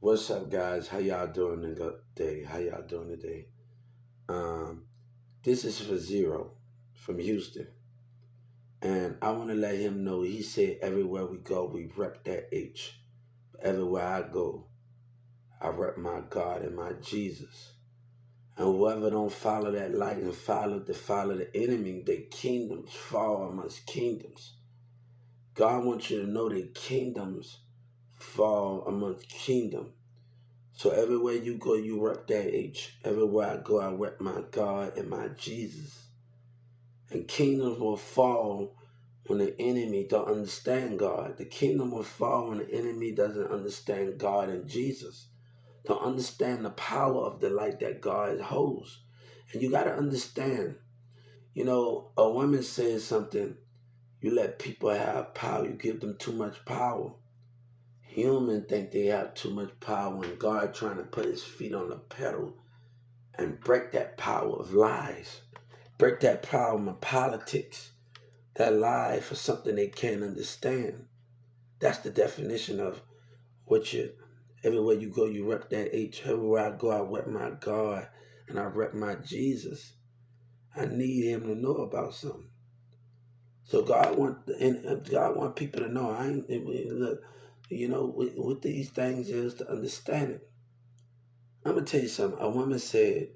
What's up, guys? How y'all doing today? How y'all doing today? Um, this is for Zero from Houston, and I want to let him know. He said, "Everywhere we go, we rep that H. Everywhere I go, I rep my God and my Jesus. And whoever don't follow that light and follow the enemy, their kingdoms fall amongst kingdoms. God wants you to know that kingdoms fall amongst kingdoms. So everywhere you go, you rep that H. Everywhere I go, I rep my God and my Jesus. And kingdoms will fall when the enemy don't understand God. The kingdom will fall when the enemy doesn't understand God and Jesus. Don't understand the power of the light that God holds. And you got to understand, a woman says something, you let people have power, you give them too much power. Humans think they have too much power when God trying to put his feet on the pedal and break that power of lies. Break that power of politics. That lie for something they can't understand. That's the definition of what you, everywhere you go, you rep that H. Everywhere I go, I rep my God and I rep my Jesus. I need him to know about something. So God want people to know. I ain't look, what these things is to understand it. I'm gonna tell you something. A woman said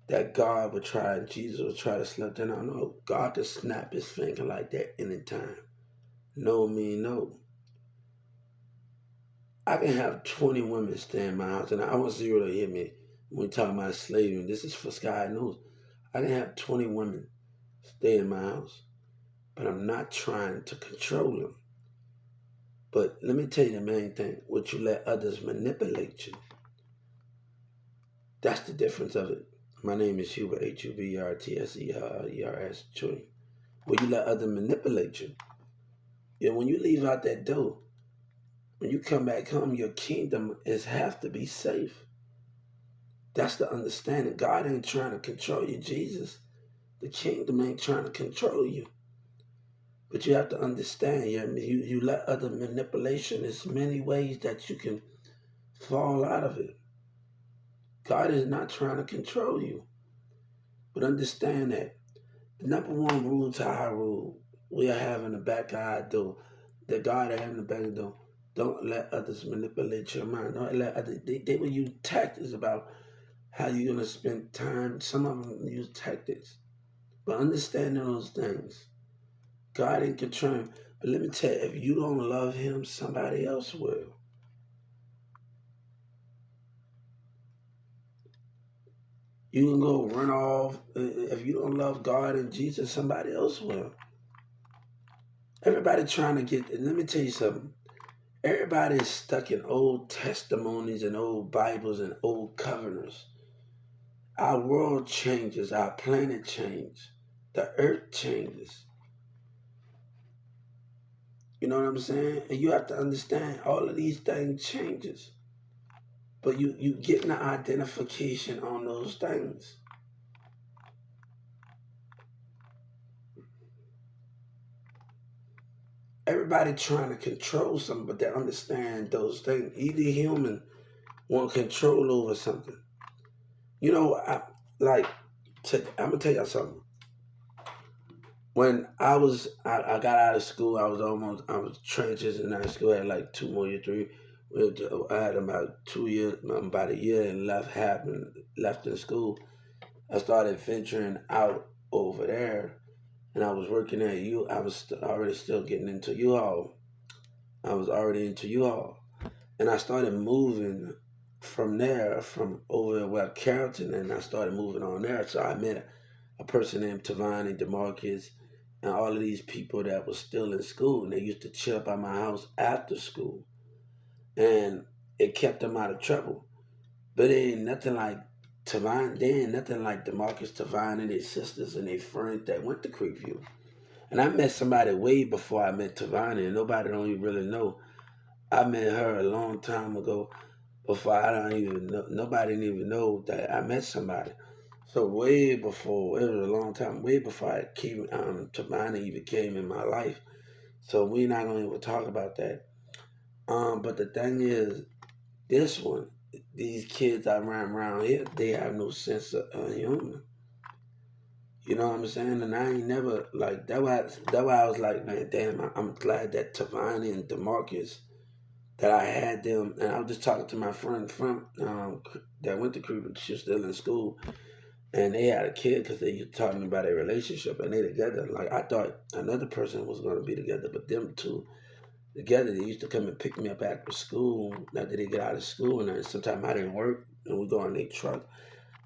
that God would try, Jesus would try to slap down. I know God to snap his finger like that anytime. No mean no. I can have 20 women stay in my house, and I want Zero to hear me when we talk about slavery. This is for Sky News. I can have 20 women stay in my house, but I'm not trying to control them. But let me tell you the main thing: would you let others manipulate you? That's the difference of it. My name is Hubert, Hubertses, Chewing. Will you let others manipulate you? Yeah, when you leave out that door, when you come back home, your kingdom is have to be safe. That's the understanding. God ain't trying to control you, Jesus. The kingdom ain't trying to control you. But you have to understand, you let other manipulation. There's many ways that you can fall out of it. God is not trying to control you. But understand that the number one rule to our rule, we are having the back of our door. The God are having the back of the door. Don't let others manipulate your mind. Don't let others, they will use tactics about how you're going to spend time. Some of them use tactics. But understanding those things, God ain't controlling. But let me tell you, if you don't love him, somebody else will. You can go run off. If you don't love God and Jesus, somebody else will. Everybody trying to get, let me tell you something. Everybody is stuck in old testimonies and old Bibles and old covenants. Our world changes, our planet changes, the earth changes. You know what I'm saying? And you have to understand all of these things changes. But you getting the identification on those things. Everybody trying to control something, but they understand those things. Either human want control over something. You know, like I'm gonna tell y'all something. When I got out of school, I was transitioning out of school. I had like 2 more years, three. I had about 2 years, about a year and left in school. I started venturing out over there, and I was working at U. I was already still getting into U-Haul. I was already into U-Haul, and I started moving from there, from over where Carrollton, and I started moving on there. So I met a person named Tavani DeMarcus and all of these people that was still in school, and they used to chill by my house after school, and it kept them out of trouble. But it ain't nothing like Tavine. They ain't nothing like Demarcus Tavine and his sisters and their friends that went to Creekview. And I met somebody way before I met Tavine, and nobody don't even really know. I met her a long time ago before I don't even know. Nobody didn't even know that I met somebody. So way before, it was a long time, way before I came, Tavine even came in my life. So we're not going to even talk about that. But the thing is, This one, these kids I run around here, they have no sense of humor. You know what I'm saying? And I ain't never like that. Why I was like, man, damn, I'm glad that Tavani and Demarcus that I had them. And I was just talking to my friend from that went to Cleveland. She was still in school, and they had a kid because they were talking about a relationship, and they together. Like I thought another person was gonna be together, but them two together. They used to come and pick me up after school after they get out of school, and then sometimes I didn't work, and we go on their truck.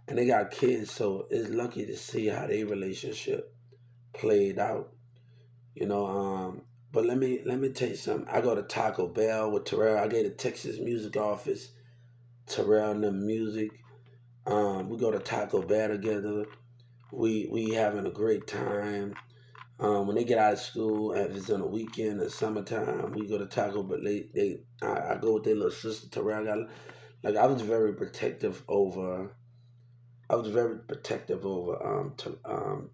And they got kids, so it's lucky to see how their relationship played out. You know, but let me tell you something. I go to Taco Bell with Terrell. I get the Texas Music Office, Terrell and the music. We go to Taco Bell together. We having a great time. When they get out of school, if it's on a weekend or summertime, we go to Taco. But I go with their little sister Terrell. Like I was very protective over. I was very protective over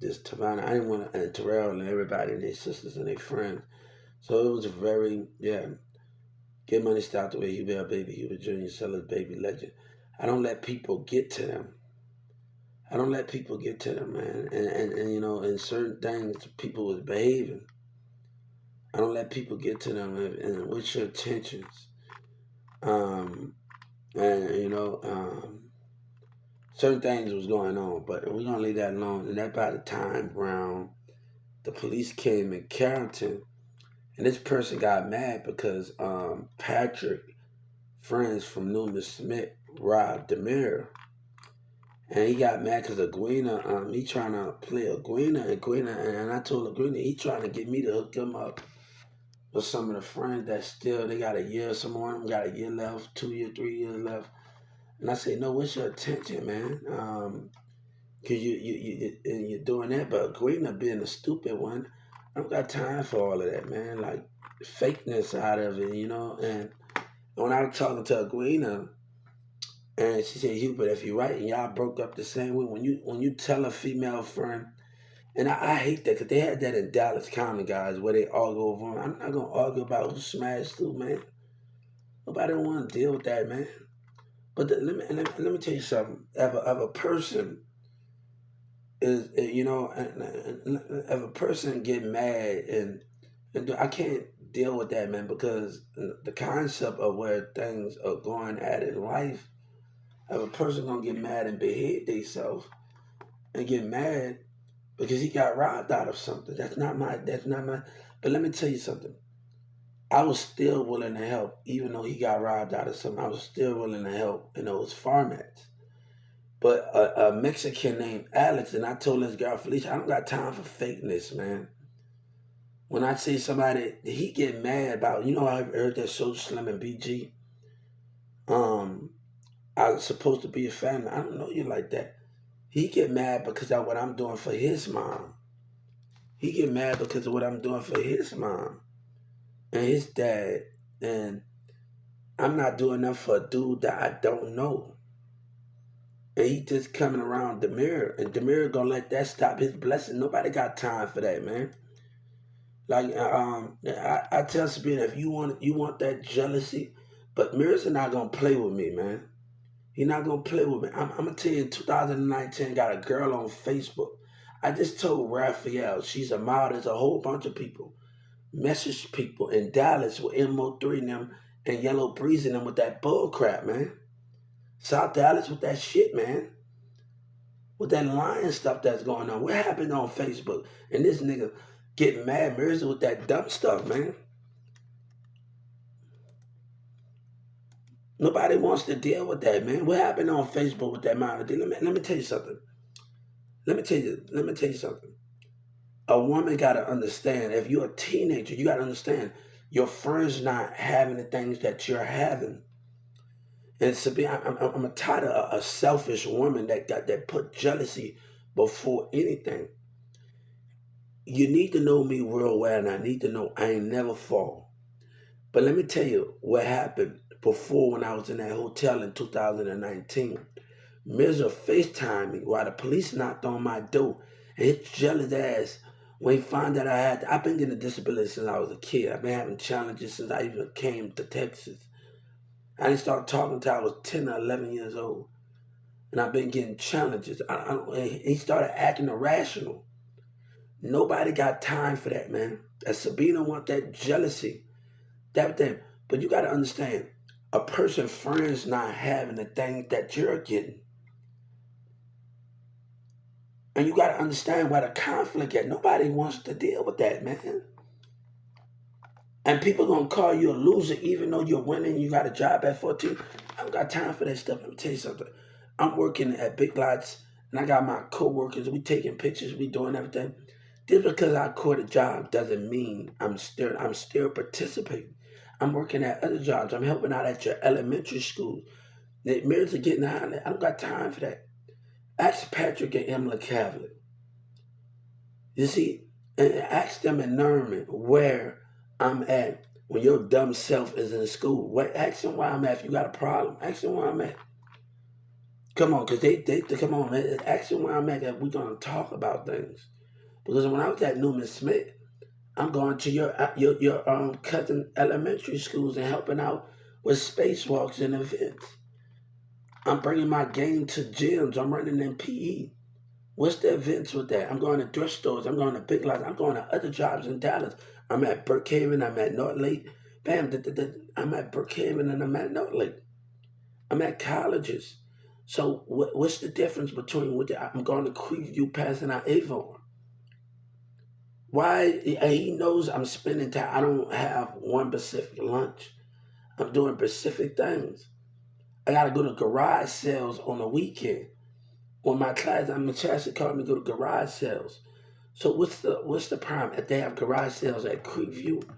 this Tavana. I didn't want to, and Terrell and everybody and their sisters and their friends. So it was very, yeah. Get money start the way you be a baby. You a junior seller's baby legend. I don't let people get to them. I don't let people get to them, man. And you know, in certain things, people was behaving. I don't let people get to them. And what's your intentions? Um, and you know, certain things was going on, but we're gonna leave that alone. And that by the time Brown, the police came in Carrollton, and this person got mad because Patrick, friends from Newman Smith, robbed Demir. And he got mad because Aguina, he trying to play Aguina, and I told Aguina he trying to get me to hook him up with some of the friends that still, they got a year, some of them got a year left, 2 years, 3 years left. And I say, no, what's your attention, man? Cause you're doing that, but Aguina being a stupid one, I don't got time for all of that, man. Like fakeness out of it, you know. And when I was talking to Aguina, and she said, Hubert, if you're right, and y'all broke up the same way, when you tell a female friend, and I hate that because they had that in Dallas County, guys, where they argue over. I'm not gonna argue about who smashed who, man. Nobody want to deal with that, man. But let me tell you something. If a person is, you know, if a person get mad and I can't deal with that, man, because the concept of where things are going at in life, if a person gonna get mad and behave themselves and get mad because he got robbed out of something, that's not my. But let me tell you something. I was still willing to help, even though he got robbed out of something. I was still willing to help in those formats. But a Mexican named Alex, and I told this girl Felicia, I don't got time for fakeness, man. When I see somebody, he get mad about, you know, I heard that Soulja Slim and BG. Um, I was supposed to be a fan. I don't know you like that. He get mad because of what I'm doing for his mom. He get mad because of what I'm doing for his mom and his dad. And I'm not doing enough for a dude that I don't know. And he just coming around Demir, and Demir gonna let that stop his blessing. Nobody got time for that, man. Like I tell Sabina, if you want that jealousy, but Mirza not gonna play with me, man. He not gonna play with me. I'm gonna tell you, in 2019, got a girl on Facebook. I just told Raphael, she's a model. There's a whole bunch of people, message people in Dallas with MO3 and them and Yellow Breeze and them with that bull crap, man. South Dallas with that shit, man. With that lying stuff that's going on. What happened on Facebook? And this nigga getting mad Mirza with that dumb stuff, man. Nobody wants to deal with that, man. What happened on Facebook with that mind? Let me tell you something. Let me tell you something. A woman gotta understand. If you're a teenager, you gotta understand your friends not having the things that you're having. And to be, I'm a tired of a selfish woman that put jealousy before anything. You need to know me real well, and I need to know I ain't never fall. But let me tell you what happened before when I was in that hotel in 2019. Mirza FaceTimed me while the police knocked on my door, and his jealous ass, when he found out I've been getting a disability since I was a kid. I've been having challenges since I even came to Texas. I didn't start talking until I was 10 or 11 years old. And I've been getting challenges. He started acting irrational. Nobody got time for that, man. That Sabina want that jealousy, that thing. But you got to understand, a person friends not having the things that you're getting. And you got to understand why the conflict at. Nobody wants to deal with that, man. And people going to call you a loser even though you're winning. You got a job at 14. I don't got time for that stuff. Let me tell you something. I'm working at Big Lots, and I got my co-workers. We taking pictures. We doing everything. Just because I quit a job doesn't mean I'm still participating. I'm working at other jobs. I'm helping out at your elementary school. The mirrors are getting out. I don't got time for that. Ask Patrick and Emily Cavalier. You see, and ask them in Norman where I'm at when your dumb self is in school. Ask them where I'm at. If you got a problem, ask them where I'm at. Come on, because they come on, man. Ask them where I'm at. That we're gonna talk about things. Because when I was at Newman Smith, I'm going to your cousin elementary schools and helping out with spacewalks and events. I'm bringing my game to gyms. I'm running in PE. What's the events with that? I'm going to thrift stores. I'm going to Big Lots. I'm going to other jobs in Dallas. I'm at Brookhaven. I'm at North Lake. Bam, I'm at Brookhaven and I'm at North Lake. I'm at colleges. So what's the difference between I'm going to Creeview passing out Avon? Why? He knows I'm spending time. I don't have one specific lunch. I'm doing specific things. I got to go to garage sales on the weekend. On my class, I'm in Chester called me to go to garage sales. So what's the problem if they have garage sales at Creekview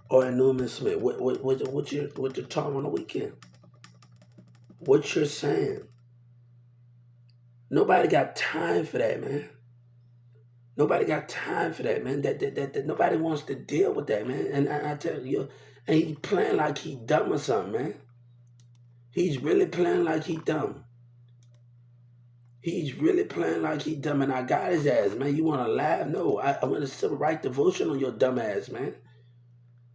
or at Newman Smith? What you're talking on the weekend? What you're saying? Nobody got time for that, man. Nobody got time for that, man. That nobody wants to deal with that, man. And I tell you, and he playing like he dumb or something, man. He's really playing like he dumb. He's really playing like he dumb, and I got his ass, man. You want to laugh? No, I want a civil right devotion on your dumb ass, man.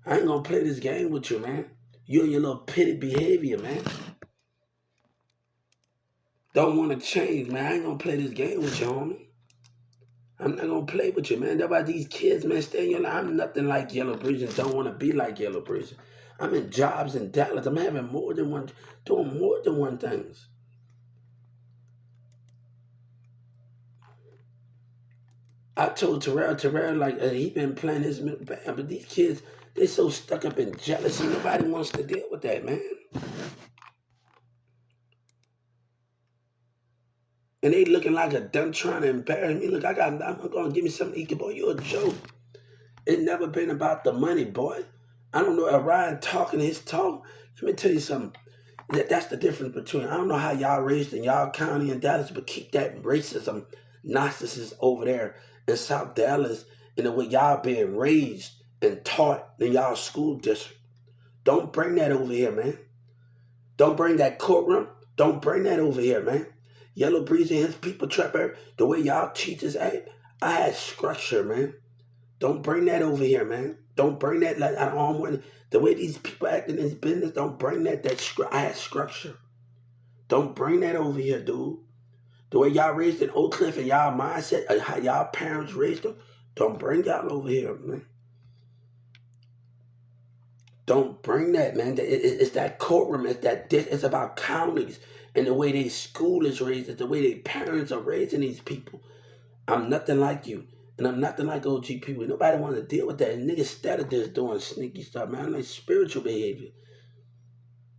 I ain't gonna play this game with you, man. You and your little petty behavior, man. Don't want to change, man. I ain't gonna play this game with you, homie. I'm not gonna play with you, man. That's why these kids, man, stay in your life. I'm nothing like Yellow Bridge and don't want to be like Yellow Bridge. I'm in jobs in Dallas. I'm having doing more than one things. I told Terrell, like, he been playing his band, but these kids, they so stuck up in jealousy. Nobody wants to deal with that, man. And they looking like a dumb trying to embarrass me. Look, I'm gonna give me something to eat, boy. You a joke. It's never been about the money, boy. I don't know if Ryan talking his talk. Let me tell you something. That's the difference between, I don't know how y'all raised in y'all county and Dallas, but keep that racism, narcissist over there in South Dallas and the way y'all being raised and taught in y'all school district. Don't bring that over here, man. Don't bring that courtroom. Don't bring that over here, man. Yellow Breeze and his people, Trapper, the way y'all teachers act, I had structure, man. Don't bring that over here, man. Don't bring that, like, I don't want the way these people act in this business. Don't bring that I had structure. Don't bring that over here, dude. The way y'all raised in Oak Cliff and y'all mindset, how y'all parents raised them, don't bring y'all over here, man. Don't bring that, man. It's that courtroom. It's about counties and the way their school is raised. It's the way their parents are raising these people. I'm nothing like you. And I'm nothing like OG people. Nobody want to deal with that. And niggas started this doing sneaky stuff, man. Like spiritual behavior.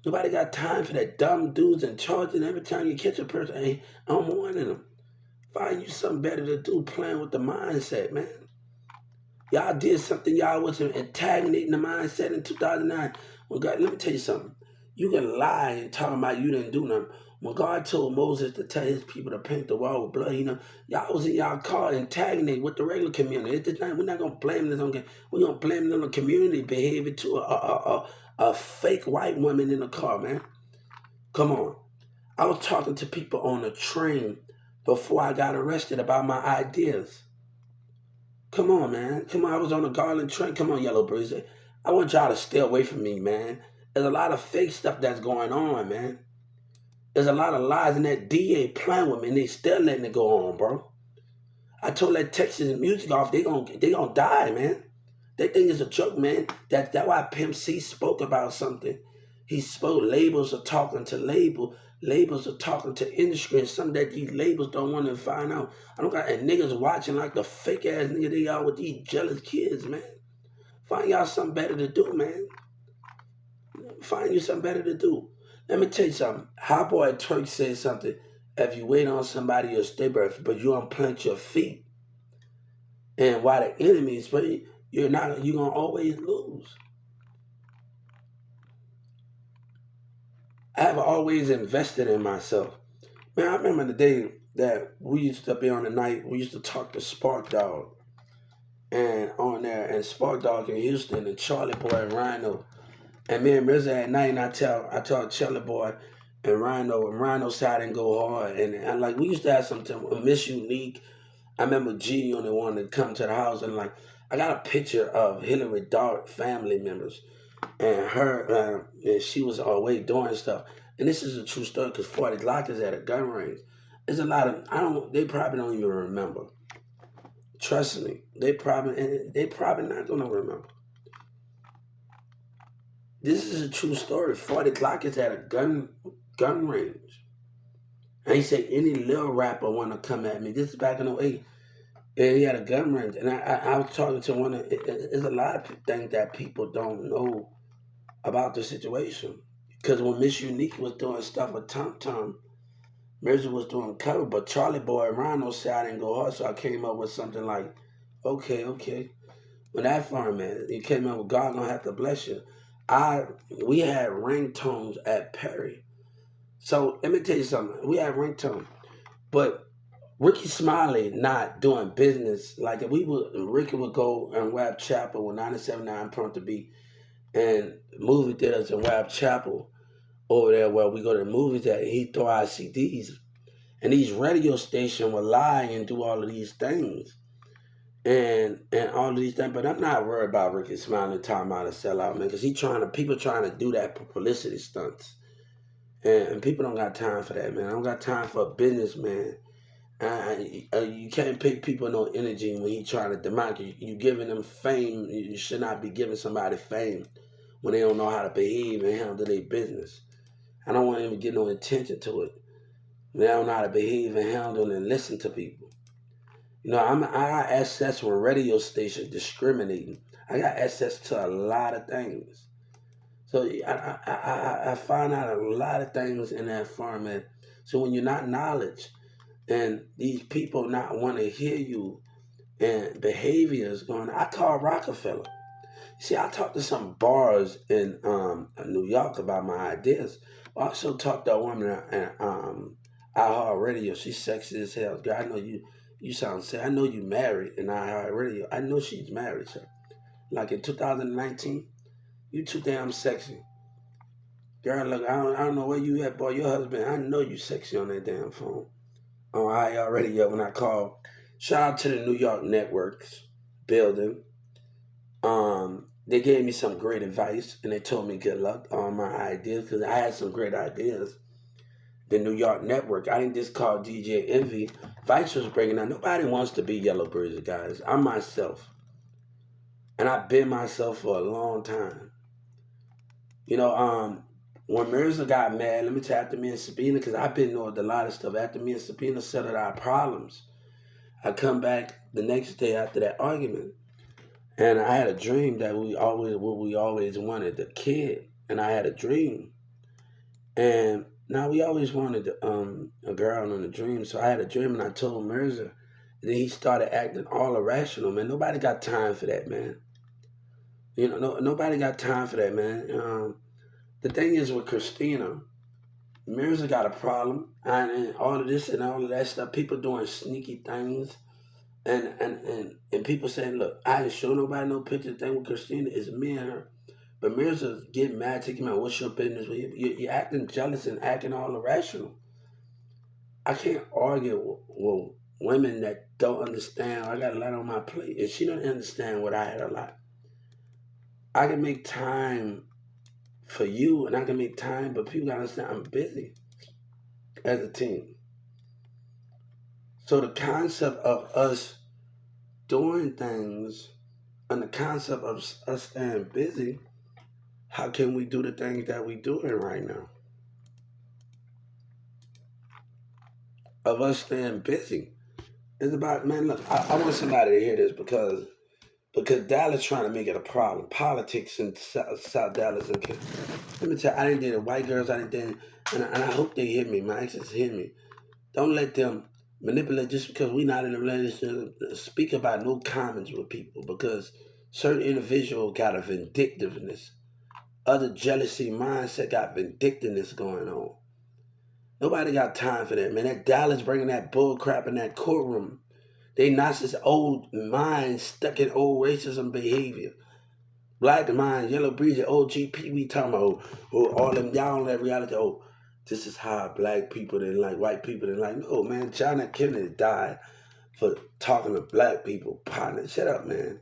Nobody got time for that. Dumb dudes in charge, and every time you catch a person, hey, I'm warning them. Find you something better to do playing with the mindset, man. Y'all did something y'all wasn't antagonating the mindset in 2009. Well, God, let me tell you something. You can lie and talk about you didn't do nothing. When God told Moses to tell his people to paint the wall with blood, y'all was in y'all car antagonating with the regular community. We're not going to blame this on, we're going to blame it on the community behavior to a fake white woman in the car, man. Come on. I was talking to people on the train before I got arrested about my ideas. Come on, man. Come on, I was on the Garland train. Come on, Yellow Breeze. I want y'all to stay away from me, man. There's a lot of fake stuff that's going on, man. There's a lot of lies, and that DA playing with me, and they still letting it go on, bro. I told that Texas music off, they gonna die, man. They think it's a joke, man. That's why Pimp C spoke about something. He spoke, labels are talking to labels are talking to industry, and something that these labels don't want to find out. I don't got and niggas watching like the fake ass nigga they are with these jealous kids, man. Find y'all something better to do, man. Find you something better to do. Let me tell you something. Hot Boy Turk said something. If you wait on somebody, you'll stay birth, but you don't plant your feet. And while the enemy is waiting, you're gonna always lose. I have always invested in myself. Man, I remember the day that we used to be on the night, we used to talk to Spark Dog and on there, and Spark Dog in Houston and Charlie Boy and Rhino. And me and Rizza at night, and I told Charlie Boy and Rhino side and go hard. And like, we used to have some Miss Unique. I remember G on the one that come to the house, and like, I got a picture of Hillary Dart family members, and her, and she was away doing stuff. And this is a true story because 40 Glock is at a gun range. There's a lot of, they probably don't even remember. Trust me, they probably not gonna remember. This is a true story. 40 Glock is at a gun range. I ain't say any little rapper wanna come at me. This is back in '08. And he had a gun range. And I was talking to one of, there's a lot of things that people don't know about the situation. Because when Miss Unique was doing stuff with Tom Tom, Mirza was doing cover, but Charlie Boy and Rhino said I didn't go hard, so I came up with something like, okay. When that farm man, he came up with God Gonna Have to Bless You. We had ringtones at Perry. So let me tell you something. We had ringtones. But Ricky Smiley not doing business like that. Ricky would go and Wab Chapel with 97.9 Prompt to Be and movie theaters in Wab Chapel over there where we go to the movies that he throw out CDs. And these radio stations will lie and do all of these things. And all of these things, but I'm not worried about Ricky Smiley talking about a sellout, man, because people trying to do that publicity stunts. And people don't got time for that, man. I don't got time for a businessman. You can't pay people no energy when he trying to demand you giving them fame. You should not be giving somebody fame when they don't know how to behave and handle their business. I don't want to even get no attention to it. They don't know how to behave and handle and listen to people. You know, I got access when radio stations discriminating. I got access to a lot of things. So I find out a lot of things in that format. So when you're not knowledge and these people not want to hear you and behaviors going, I call Rockefeller. See, I talked to some bars in New York about my ideas. I also talked to a woman at iHeartRadio. She's sexy as hell. Girl, I know you sound sick. I know you married in iHeartRadio. I know she's married, sir. Like in 2019, you too damn sexy. Girl, look, I don't know where you at, boy. Your husband, I know you sexy on that damn phone. On iHeartRadio when I call. Shout out to the New York Networks building. They gave me some great advice and they told me good luck on my ideas because I had some great ideas. The New York Network, I didn't just call DJ Envy. Vice was breaking down. Nobody wants to be Yellow Birds, guys. I'm myself. And I've been myself for a long time. You know, when Mirza got mad, let me tell you, after me and Sabina, because I've been knowing a lot of stuff. After me and Sabina settled our problems, I come back the next day after that argument. And I had a dream that we always wanted, the kid. And I had a dream. And now we always wanted a girl in a dream. So I had a dream and I told Mirza. And then he started acting all irrational, man. Nobody got time for that, man. You know, nobody got time for that, man. The thing is with Christina, Mirza got a problem. And all of this and all of that stuff, people doing sneaky things. And people saying, look, I didn't show nobody no picture thing with Christina. It's me and her. But Mirza's getting mad, taking out, what's your business? You're acting jealous and acting all irrational. I can't argue with women that don't understand. I got a lot on my plate. And she don't understand what I had a lot. I can make time for you, and I can make time, but people gotta understand I'm busy as a team. So the concept of us doing things and the concept of us staying busy, how can we do the things that we doing right now? Of us staying busy. It's about, man, look, I want somebody to hear this because Dallas trying to make it a problem. Politics in South Dallas. And let me tell you, I didn't date white girls. I didn't date, and I hope they hear me. My exes hear me. Don't let them manipulate just because we're not in a relationship. Speak about no comments with people because certain individuals got a vindictiveness. Other jealousy mindset got vindictiveness going on. Nobody got time for that, man. That Dallas bringing that bull crap in that courtroom. They not just old minds stuck in old racism behavior. Black mind, yellow breeze, OGP, we talking about all them y'all on that reality. Oh, this is how black people didn't like white people didn't like. No, man, John F. Kennedy died for talking to black people. Partner, shut up, man.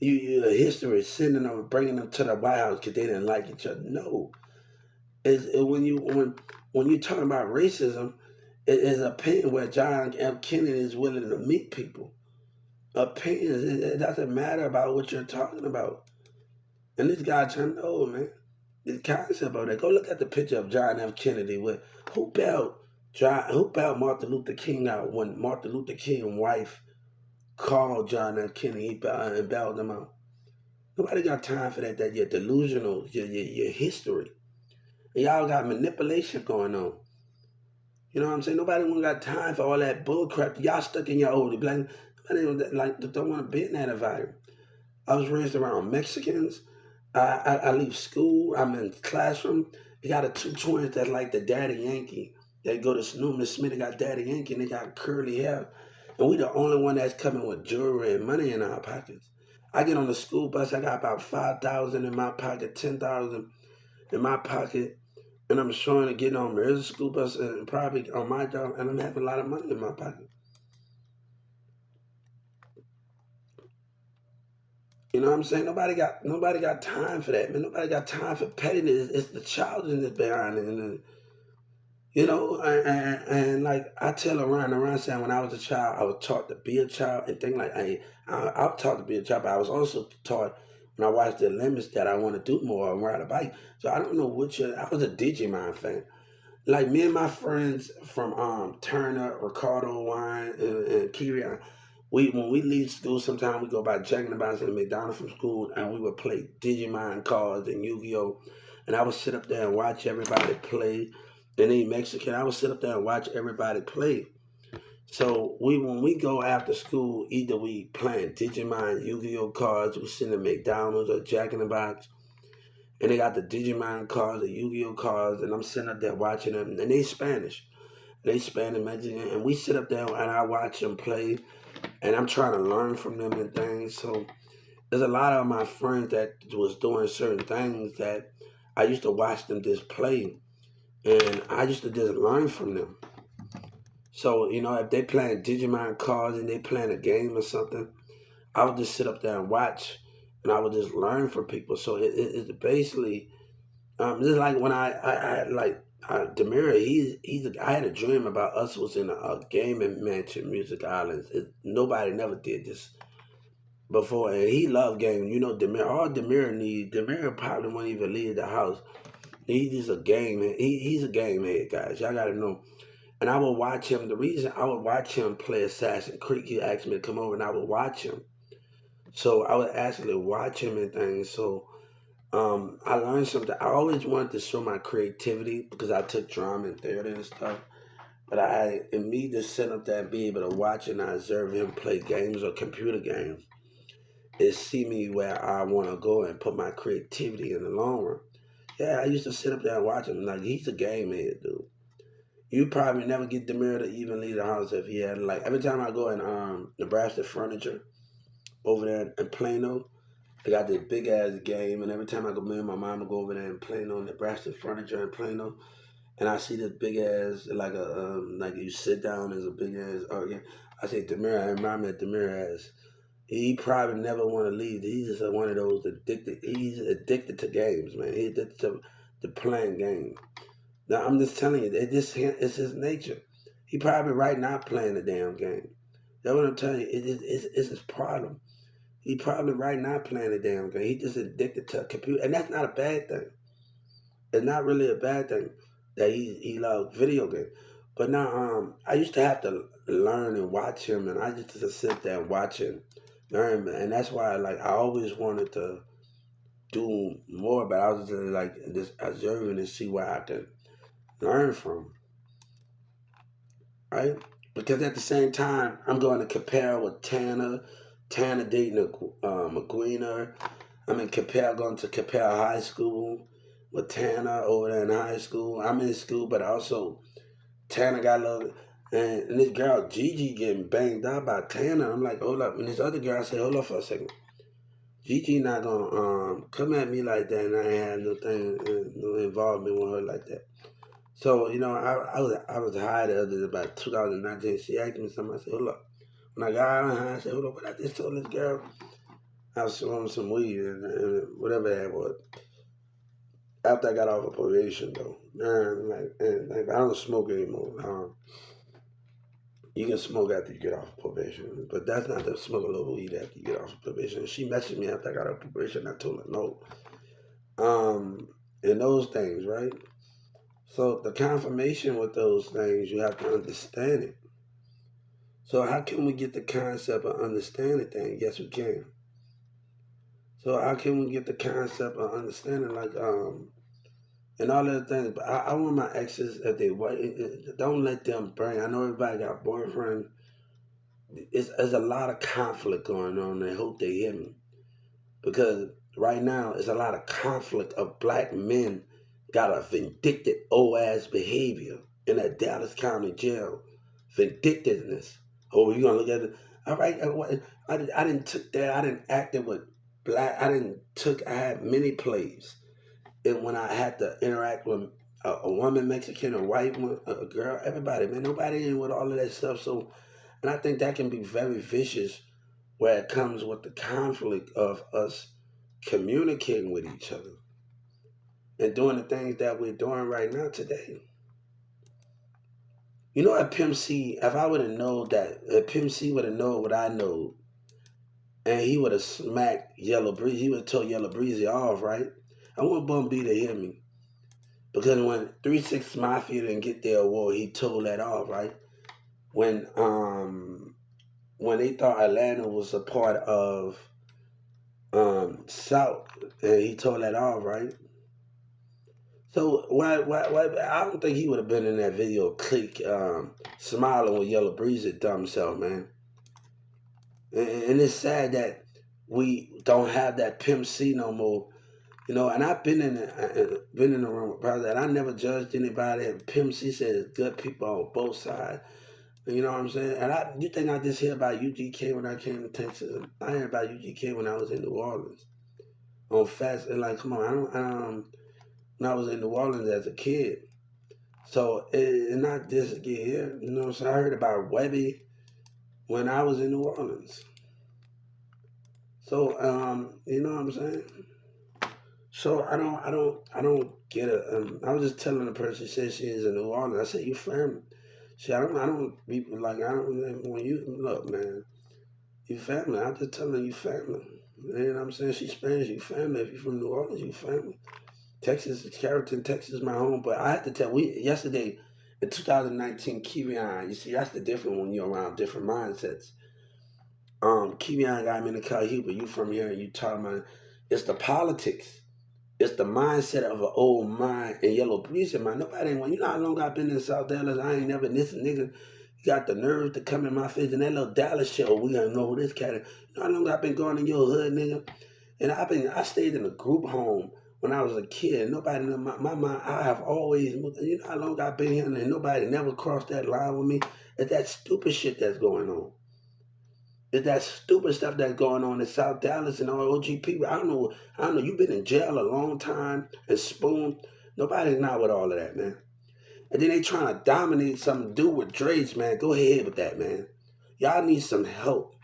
You history sending them, bringing them to the White House because they didn't like each other. No, when you talking about racism, it is a pain where John F. Kennedy is willing to meet people. Opinions. It doesn't matter about what you're talking about. And this guy trying to know, man. This concept of that. Go look at the picture of John F. Kennedy with who bailed Martin Luther King out when Martin Luther King's wife called John F. Kennedy and bailed him out. Nobody got time for that. That you're delusional, your history. And y'all got manipulation going on. You know what I'm saying? Nobody want got time for all that bull crap. Y'all stuck in your old black. Nobody like don't want to be in that environment. I was raised around Mexicans. I leave school. I'm in the classroom. You got the two twins that like the Daddy Yankee. They go to Newman Smith. They got Daddy Yankee and they got curly hair. And we the only one that's coming with jewelry and money in our pockets. I get on the school bus. I got about 5,000 in my pocket, 10,000 in my pocket, and I'm showing to get on. There's a school bus and probably on my job, and I'm having a lot of money in my pocket. You know what I'm saying? Nobody got time for that, man. Nobody got time for pettiness. It's the childishness behind it, you know. And like I tell around saying, when I was a child, I was taught to be a child and think like I was taught to be a child, but I was also taught when I watched the Limits that I want to do more and ride a bike. So I don't know which. I was a Digimon fan. Like me and my friends from Turner, Ricardo Wine, and Kiri, we when we leave school, sometimes we go by Jack in the Box and McDonald's from school, and we would play Digimon cards and Yu-Gi-Oh. And I would sit up there and watch everybody play. And then Mexican, I would sit up there and watch everybody play. So when we go after school, either we playing Digimon, Yu-Gi-Oh cards, we sitting at McDonald's or Jack in the Box, and they got the Digimon cards, the Yu-Gi-Oh cards, and I'm sitting up there watching them, and they Spanish. They Spanish, Mexican, and we sit up there and I watch them play, and I'm trying to learn from them and things. So there's a lot of my friends that was doing certain things that I used to watch them just play, and I used to just learn from them. So if they playing Digimon cards and they playing a game or something, I would just sit up there and watch, and I would just learn from people. So it's basically just like when I like Demira, I had a dream about us was in a gaming mansion, Music Islands. Nobody never did this before, and he loved gaming. Demir, all Demir probably won't even leave the house. He's just a game. He's a game head, guys. Y'all gotta know. And I would watch him. The reason I would watch him play Assassin's Creed, he asked me to come over, and I would watch him. So I would actually watch him and things. So I learned something. I always wanted to show my creativity because I took drama and theater and stuff. But in me to sit up there and be able to watch and observe him play games or computer games, is see me where I want to go and put my creativity in the long run. Yeah, I used to sit up there and watch him. Like, he's a game head, dude. You probably never get Demir to even leave the house if he had, like, every time I go in Nebraska Furniture over there in Plano, they got this big ass game, and every time I go, me and my mom will go over there and Plano, Nebraska Furniture in Plano, and I see this big ass like you sit down, there's a big ass. Oh yeah, I say Demir. I remind me of Demir as He probably never want to leave. He's just one of those addicted. He's addicted to games, man. He's addicted to playing games. Now I'm just telling you, it's his nature. He probably right now playing the damn game. That's what I'm telling you. It's his problem. He probably right now playing the damn game. He just addicted to a computer, and that's not a bad thing. It's not really a bad thing that he loves video games. But now, I used to have to learn and watch him, and I used to just sit there and watch him, learn, and that's why like I always wanted to do more, but I was just like just observing and see what I could learn from, right? Because at the same time, I'm going to compare with Tanner dating McGueener. I mean, going to compare high school with Tanner over there in high school. I'm in school, but also Tanner got a little, and this girl Gigi getting banged out by Tanner. I'm like, hold up. And this other girl said, hold up for a second. Gigi not gonna come at me like that, and I ain't had no thing, no involvement with her like that. So I was high the other about 2019. She asked me something. I said, hold up. When I got out high, I said, hold up. What I just told this girl, I was smoking some weed and whatever that was. After I got off of probation, though, like I don't smoke anymore. You can smoke after you get off probation, but that's not to smoke a little weed after you get off of probation. She messaged me after I got off probation. I told her no. And those things, right? So the confirmation with those things, you have to understand it. So how can we get the concept of understanding things? Yes, we can. So how can we get the concept of understanding, like and all other things? But I want my exes, if they don't let them bring. I know everybody got boyfriend. There's a lot of conflict going on. I hope they hear me, because right now it's a lot of conflict of black men got a vindictive old ass behavior in that Dallas County jail. Vindictiveness. Oh, you gonna look at it? All right, I didn't took that. I didn't act it with black. I had many plays, and when I had to interact with a woman, Mexican, a white one, a girl, everybody, man, nobody in with all of that stuff. So, and I think that can be very vicious, where it comes with the conflict of us communicating with each other and doing the things that we're doing right now today. You know, at Pimp C, if I would have known that, if Pimp C would have known what I know, and he would have smacked Yellow Breezy, he would have told Yellow Breezy off, right? I want Bun B to hear me. Because when 3 6 Mafia didn't get their award, he told that off, right? When they thought Atlanta was a part of South, and he told that off, right? So why I don't think he would have been in that video click smiling with Yellow Breezy dumb self, man. And it's sad that we don't have that Pimp C no more. And I've been in the room with brothers, and I never judged anybody. And Pimp C says good people on both sides. You know what I'm saying? And you think I just hear about UGK when I came to Texas? I heard about UGK when I was in New Orleans on Fast. And like, come on, when I was in New Orleans as a kid. So it's not just get here. You know what I'm saying? I heard about Webby when I was in New Orleans. So you know what I'm saying? So I don't get it. I was just telling the person, she said she is in New Orleans. I said, you family. See, I don't be like, I don't, when you, look, man, you family. I'm just telling you family. You know what I'm saying? She's Spanish, you family. If you're from New Orleans, you family. Texas, Carrollton, Texas, my home. But I had to tell, yesterday, in 2019, Kevion, you see, that's the difference when you're around different mindsets. Kevion got me in the car, but you from here, and you talking about, it's the politics. It's the mindset of an old mind and Yellow Breezy mind. Nobody, when you know how long I've been in South Dallas, I ain't never this nigga. You got the nerve to come in my face and that little Dallas show. We don't know who this cat is. You know how long I've been going in your hood, nigga? And I stayed in a group home when I was a kid. Nobody in my mind, I have always, you know how long I've been here and nobody never crossed that line with me? It's that stupid shit that's going on. It's that stupid stuff that's going on in South Dallas and all OG people. I don't know. You've been in jail a long time and spoon. Nobody's not with all of that, man. And then they trying to dominate something to do with Dre's, man. Go ahead with that, man. Y'all need some help.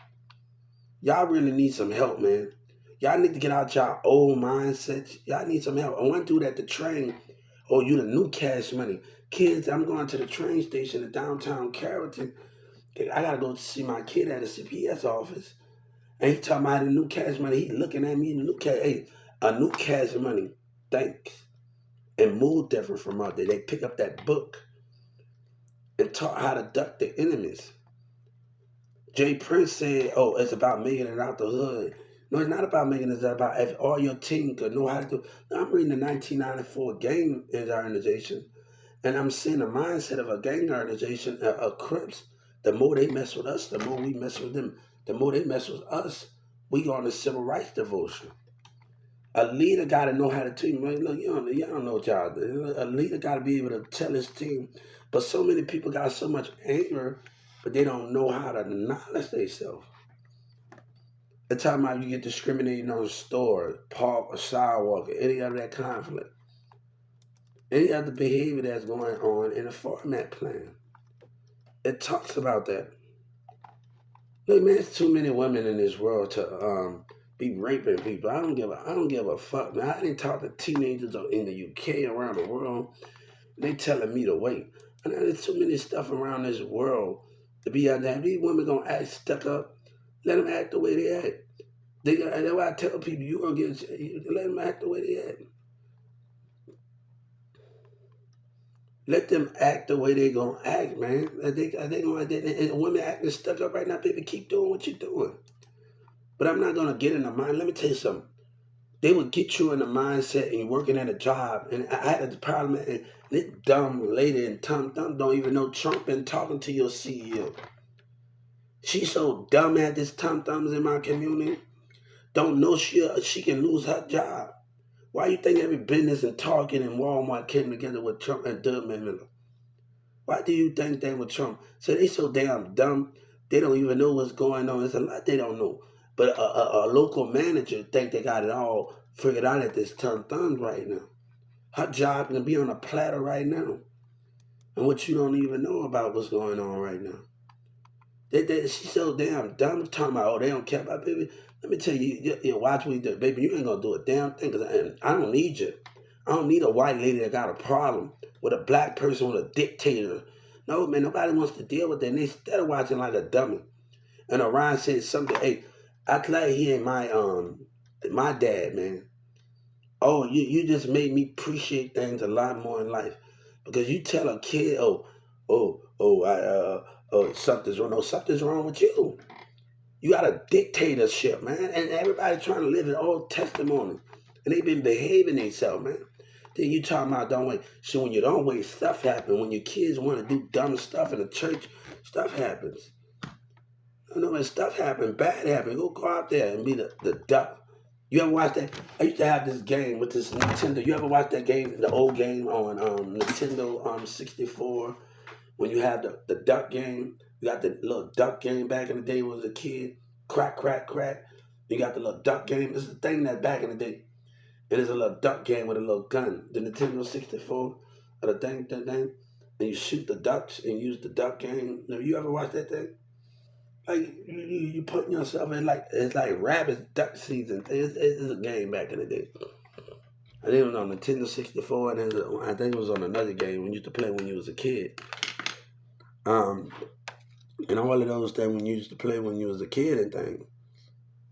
Y'all really need some help, man. Y'all need to get out y'all old mindsets. Y'all need some help. I want to do that to train. Oh, you the new Cash Money. Kids, I'm going to the train station in downtown Carrollton. I gotta go see my kid at a CPS office. And he talking about the new Cash Money. He looking at me, the new cash, hey, a new Cash Money. Thanks. And move different from out there. They pick up that book and taught how to duck the enemies. Jay Prince said, "Oh, it's about making it out the hood." No, it's not about making it. It's about if all your team could know how to do. Now, I'm reading the 1994 gang organization, and I'm seeing the mindset of a gang organization, Crips. The more they mess with us, the more we mess with them. The more they mess with us, we go on the civil rights devotion. A leader got to know how to team. Man, look, you don't know what y'all do. A leader got to be able to tell his team. But so many people got so much anger, but they don't know how to acknowledge themselves. The time out you get discriminating on the store, park, or sidewalk, or any other that conflict, any other behavior that's going on in a format plan. It talks about that. Look, man, there's too many women in this world to be raping people. I don't give a fuck, man. I didn't talk to teenagers in the UK around the world. They telling me to wait. And there's too many stuff around this world to be out there. These women gonna act stuck up. Let them act the way they act. That's why I tell people you gonna get let them act the way they act. Let them act the way they gonna act, man. They gonna and women acting stuck up right now, baby. Keep doing what you're doing. But I'm not gonna get in the mind. Let me tell you something. They would get you in the mindset and you're working at a job. And I had a problem, and this dumb lady in Tom Thumb don't even know Trump and talking to your CEO. She's so dumb at this Tom Thumbs in my community. Don't know she can lose her job. Why you think every business in Target and Walmart came together with Trump and Doug Miller? Why do you think they were Trump? So they so damn dumb, they don't even know what's going on. It's a lot they don't know. But a local manager think they got it all figured out at this Tom Thumbs right now. Her job can be on a platter right now. And what you don't even know about what's going on right now. She's so damn dumb talking about, oh, they don't care about baby. Let me tell you, watch what you do. Baby, you ain't going to do a damn thing because I don't need you. I don't need a white lady that got a problem with a black person with a dictator. No, man, nobody wants to deal with that. And they instead of watching like a dummy. And Orion said something, hey, I glad he ain't my dad, man. Oh, you just made me appreciate things a lot more in life. Because you tell a kid, something's wrong. No, something's wrong with you. You got a dictatorship, man. And everybody trying to live in old testimony. And they been behaving themselves, man. Then you talking about don't wait. So when you don't wait, stuff happens. When your kids want to do dumb stuff in the church, stuff happens. You know, when stuff happens, bad happens, go out there and be the duck. You ever watch that? I used to have this game with this Nintendo. You ever watch that game, the old game on Nintendo 64? When you have the duck game, you got the little duck game back in the day when I was a kid. Crack, crack, crack. You got the little duck game. It's the thing that back in the day. It is a little duck game with a little gun. The Nintendo 64, or the thing. And you shoot the ducks and use the duck game. Have you ever watched that thing? Like you putting yourself in like it's like rabbit duck season. It's a game back in the day. I think it was on Nintendo 64, and I think it was on another game we used to play when you was a kid. Um, and all of those things when you used to play when you was a kid and things.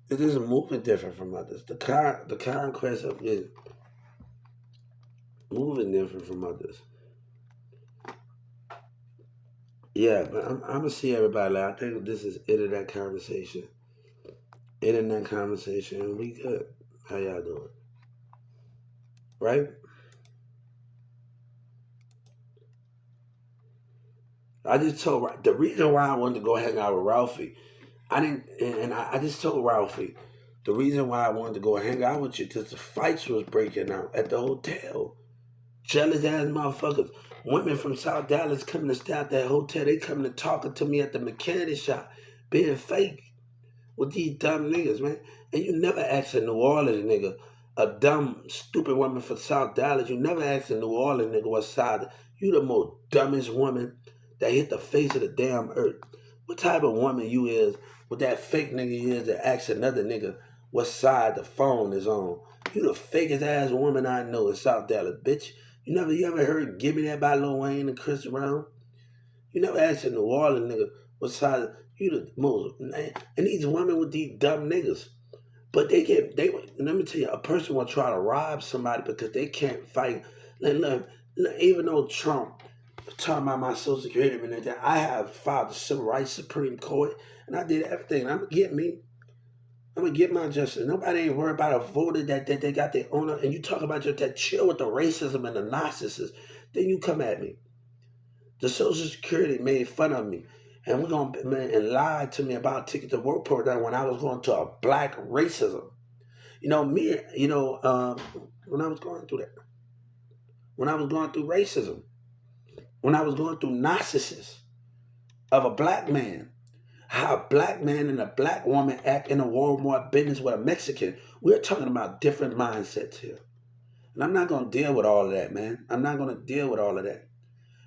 It is moving different from others. The conquest of is moving different from others. Yeah, but I'm gonna see everybody. Like, I think this is internet conversation. Internet conversation. We good. How y'all doing? Right? I just told the reason why I wanted to go hang out with Ralphie. I didn't, and I just told Ralphie the reason why I wanted to go hang out with you because the fights was breaking out at the hotel. Jealous ass motherfuckers. Women from South Dallas coming to stay at that hotel. They coming to talking to me at the mechanic shop, being fake with these dumb niggas, man. And you never ask a New Orleans nigga, a dumb, stupid woman from South Dallas. You never ask a New Orleans nigga what side. You the most dumbest woman that hit the face of the damn earth. What type of woman you is with that fake nigga you is that asks another nigga what side the phone is on? You the fakest ass woman I know in South Dallas, bitch. You ever heard Give Me That by Lil Wayne and Chris Brown? You never asked a New Orleans nigga what side you the most, man. And these women with these dumb niggas. But let me tell you, a person will try to rob somebody because they can't fight. Look, even though Trump talking about my social security and everything, I have filed the Civil Rights Supreme Court and I did everything. I'm gonna get me. I'm gonna get my justice. Nobody ain't worried about a voter that they got their own. And you talk about that chill with the racism and the narcissist. Then you come at me. The Social Security made fun of me. And we're gonna and lied to me about ticket to work program when I was going to a black racism. You know, when I was going through that, when I was going through racism, when I was going through narcissism of a black man, how a black man and a black woman act in a Walmart business with a Mexican. We're talking about different mindsets here. And I'm not going to deal with all of that, man. I'm not going to deal with all of that.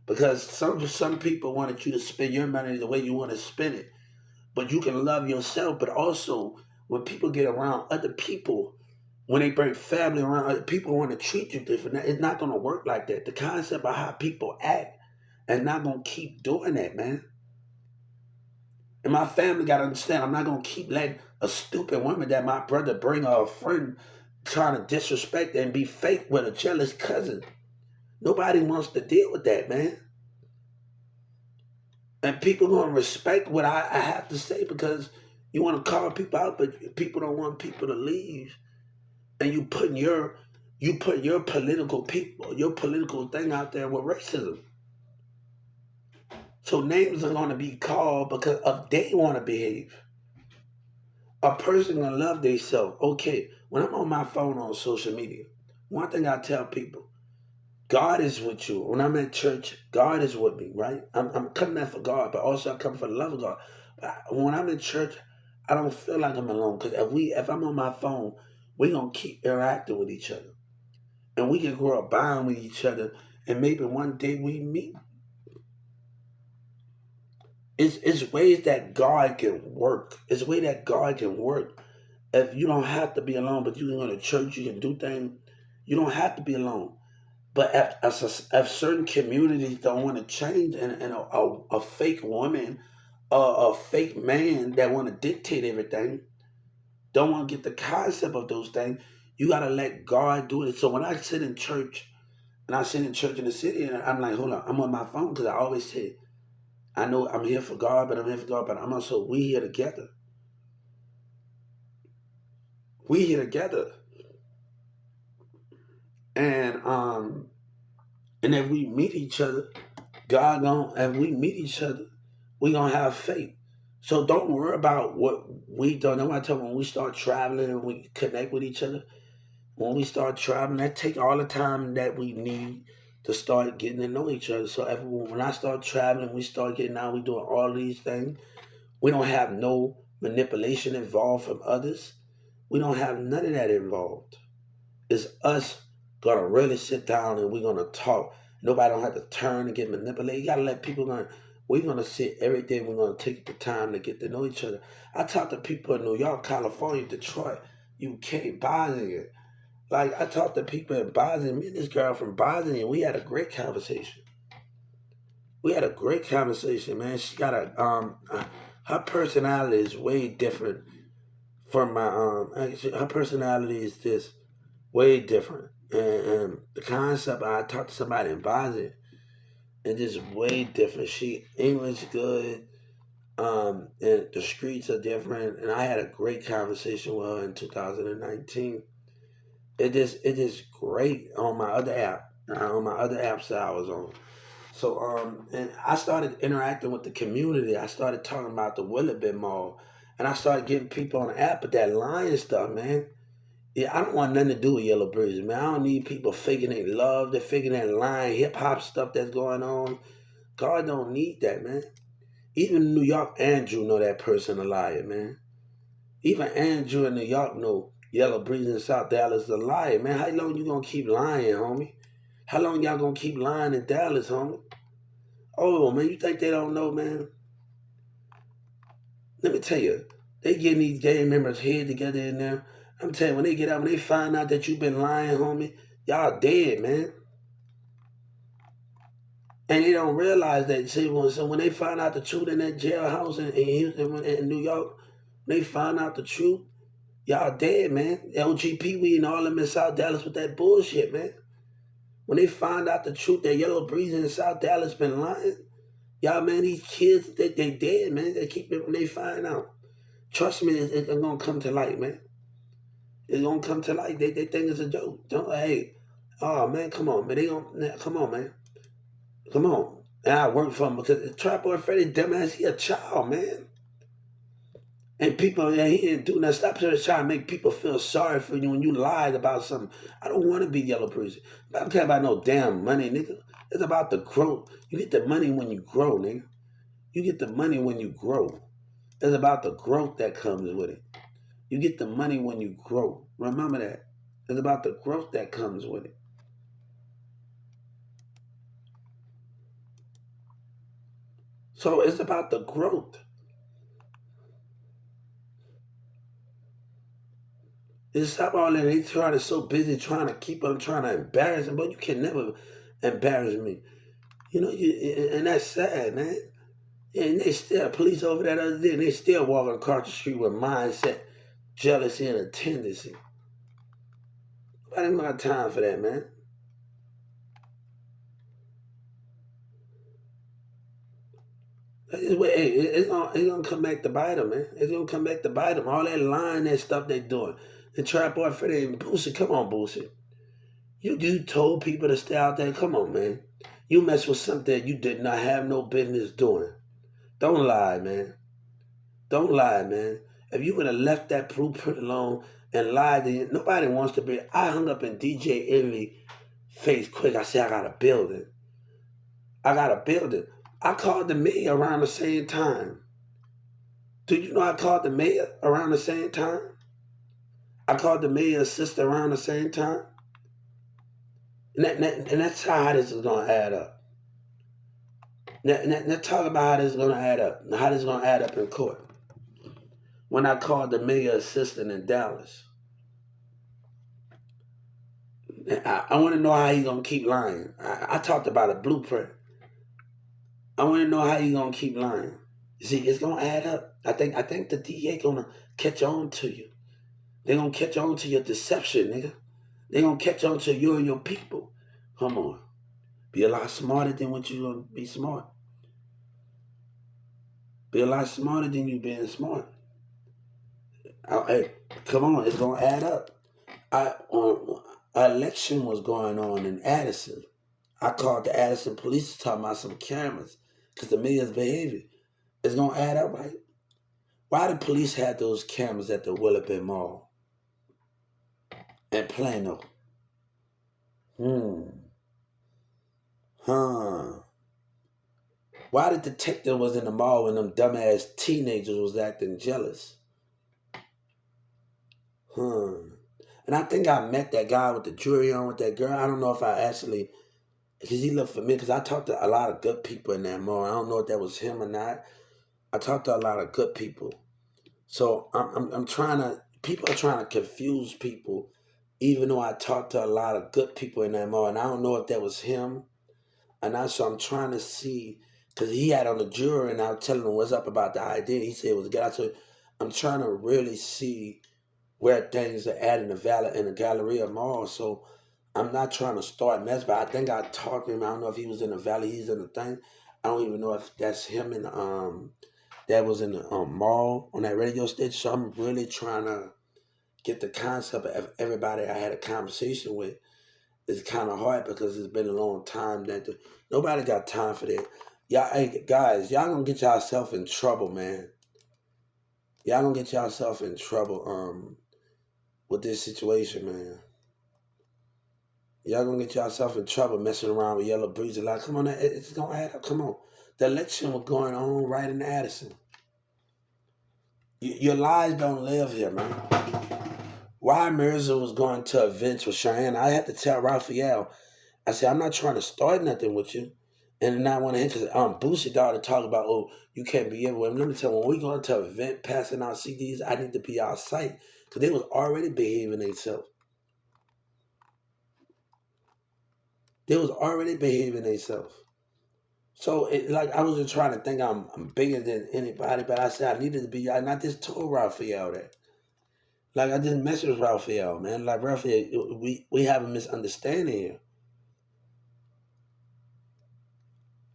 Because some people wanted you to spend your money the way you want to spend it. But you can love yourself. But also, when people get around other people, when they bring family around, other people want to treat you different. It's not going to work like that. The concept of how people act is not going to keep doing that, man. And my family got to understand, I'm not going to keep letting a stupid woman that my brother bring or a friend trying to disrespect and be fake with a jealous cousin. Nobody wants to deal with that, man. And people going to respect what I have to say because you want to call people out, but people don't want people to leave. And you put your political people, your political thing out there with racism. So names are going to be called because of they want to behave. A person gonna love themselves. Okay, when I'm on my phone on social media, one thing I tell people, God is with you. When I'm at church, God is with me, right? I'm coming there for God, but also I come for the love of God. But when I'm in church, I don't feel like I'm alone because if I'm on my phone, we're gonna keep interacting with each other, and we can grow a bond with each other, and maybe one day we meet. It's ways that God can work. It's way that God can work. If you don't have to be alone, but you can go to church, you can do things. You don't have to be alone. But if certain communities don't want to change, and a fake woman or a fake man that want to dictate everything, don't want to get the concept of those things, you got to let God do it. So when I sit in church, and I sit in church in the city, and I'm like, hold on, I'm on my phone because I always say, I know I'm here for God, but I'm here for God, but I'm also, we here together. We here together. And if we meet each other, if we meet each other, we gonna have faith. So don't worry about what we don't know. I tell you, when we start traveling and we connect with each other, when we start traveling, that take all the time that we need to start getting to know each other. So when I start traveling, we start getting out, we doing all these things. We don't have no manipulation involved from others. We don't have none of that involved. It's us gonna really sit down and we're gonna talk. Nobody don't have to turn and get manipulated. You gotta let people know. We're gonna sit every day. We're gonna take the time to get to know each other. I talk to people in New York, California, Detroit, UK, Bosnia. Like I talked to people in Bosnia. Me and this girl from Bosnia, we had a great conversation. We had a great conversation, man. She got her personality is way different from my her personality is this way different. And the concept, I talked to somebody in Bosnia, and just way different. She English good, and the streets are different. And I had a great conversation with her in 2019. It is great on my other app, on my other apps that I was on. So and I started interacting with the community. I started talking about the Willowbend Mall, and I started getting people on the app, but that lying stuff, man. Yeah, I don't want nothing to do with Yellow Bridges, man. I don't need people faking their love, they're faking that lying hip hop stuff that's going on. God don't need that, man. Even in New York, Andrew know that person a liar, man. Even Andrew in New York know Yellow Bridges in South Dallas is a liar, man. How long you gonna keep lying, homie? How long y'all gonna keep lying in Dallas, homie? Oh man, you think they don't know, man? Let me tell you, they getting these gang members head together in there. I'm telling you, when they get out, when they find out that you've been lying, homie, y'all dead, man. And they don't realize that. See, so when they find out the truth in that jailhouse in Houston, in New York, when they find out the truth, y'all dead, man. LG Pee Wee and all them in South Dallas with that bullshit, man. When they find out the truth that Yellow Breeze in South Dallas been lying, y'all, man, these kids, they dead, man. They keep it when they find out. Trust me, it's gonna come to light, man. It's gonna come to light. They think it's a joke. Don't, hey, oh man, come on, man. They gonna come on, man. Come on. And I work for him because Trap Boy Freddy, dumbass, he a child, man. And people, yeah, he didn't do nothing. Stop trying to make people feel sorry for you when you lied about something. I don't want to be Yellow Breezy. I don't care about no damn money, nigga. It's about the growth. You get the money when you grow, nigga. You get the money when you grow. It's about the growth that comes with it. You get the money when you grow. Remember that. It's about the growth that comes with it. So it's about the growth. It's stop all that. They trying to so busy trying to keep them trying to embarrass him, but you can never embarrass me. You know, and that's sad, man. And they still police over that other day, and they still walking across the street with mindset, jealousy, and a tendency. I ain't got time for that, man. It's gonna come back to bite them, man. It's gonna come back to bite them. All that lying, that stuff they doing. And Trap Boy Freddy and Boosie, come on, Boosie. You told people to stay out there. Come on, man. You mess with something you did not have no business doing. Don't lie, man. Don't lie, man. If you would have left that blueprint alone and lied, then nobody wants to be. I hung up in DJ Envy face quick. I said, I got a building. I got a building. I called the mayor around the same time. Do you know I called the mayor around the same time? I called the mayor's sister around the same time. And that's how this is going to add up. Now talk about how this is going to add up. How this is going to add up in court. When I called the mayor's assistant in Dallas, I want to know how he's going to keep lying. I talked about a blueprint. I want to know how he's going to keep lying. You see, it's going to add up. I think the DA going to catch on to you. They're going to catch on to your deception, nigga. They're going to catch on to you and your people. Come on. Be a lot smarter than what you're going to be smart. Be a lot smarter than you being smart. Hey, come on. It's going to add up. An election was going on in Addison. I called the Addison police to talk about some cameras because the mayor's behavior is going to add up, right? Why the police had those cameras at the Willowbend Mall and Plano? Why the detective was in the mall when them dumbass teenagers was acting jealous? And I think I met that guy with the jewelry on with that girl. I don't know if I actually, because he looked familiar, because I talked to a lot of good people in that mall. I don't know if that was him or not. I talked to a lot of good people. So I'm trying to, people are trying to confuse people, even though I talked to a lot of good people in that mall. And I don't know if that was him. And so I'm trying to see, because he had on the jewelry and I was telling him what's up about the idea. He said it was a guy. So I'm trying to really see where things are at in the Galleria Mall. So I'm not trying to start mess, but I think I talked to him. I don't know if he was in the Valley, he's in the thing. I don't even know if that's him in that was in the mall on that radio station. So I'm really trying to get the concept of everybody I had a conversation with. It's kind of hard because it's been a long time that nobody got time for that. Y'all, hey, guys, y'all gonna get yourself in trouble, man. Y'all gonna get yourself in trouble with this situation, man. Y'all gonna get yourself in trouble messing around with Yellow Breezy. Like, come on, it's gonna add up. Come on. The election was going on right in Addison. Your lies don't live here, man. Why Mirza was going to events with Cheyenne, I had to tell Raphael, I said, I'm not trying to start nothing with you. And not want to interest. Boosie daughter talk about, oh, you can't be everywhere. Let me tell you, when we go into an event passing out CDs, I need to be out sight because they was already behaving themselves. They was already behaving themselves. So like I wasn't trying to think I'm bigger than anybody, but I said I needed to be. I not just told Raphael that. Like I just messaged Raphael, man. Like Raphael, we have a misunderstanding here.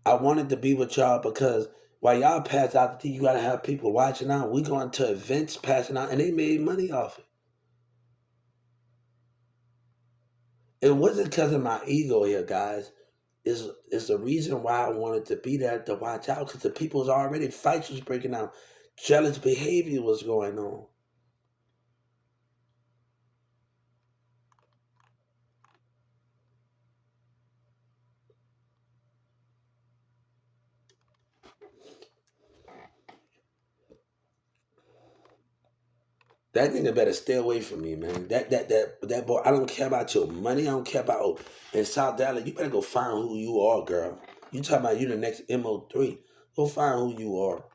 I wanted to be with y'all because while y'all pass out the tea, you gotta have people watching out. We going to events passing out, and they made money off it. It wasn't because of my ego here, guys. Is the reason why I wanted to be there to watch out because the people was already fights was breaking out, jealous behavior was going on. That nigga better stay away from me, man. That boy. I don't care about your money. I don't care about in South Dallas. You better go find who you are, girl. You talking about you the next Mo3? Go find who you are.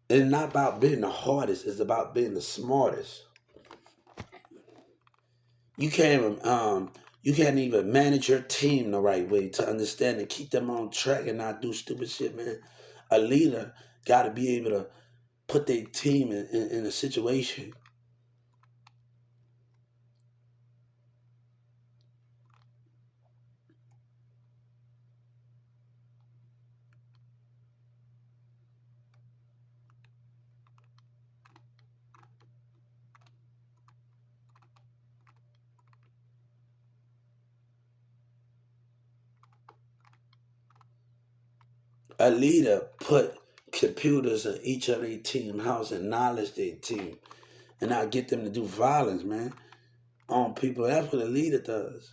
It's not about being the hardest. It's about being the smartest. You can't even you can't even manage your team the right way to understand and keep them on track and not do stupid shit, man. A leader got to be able to put their team in a situation. A leader put computers in each of their team house and knowledge their team and not get them to do violence, man, on people. That's what a leader does.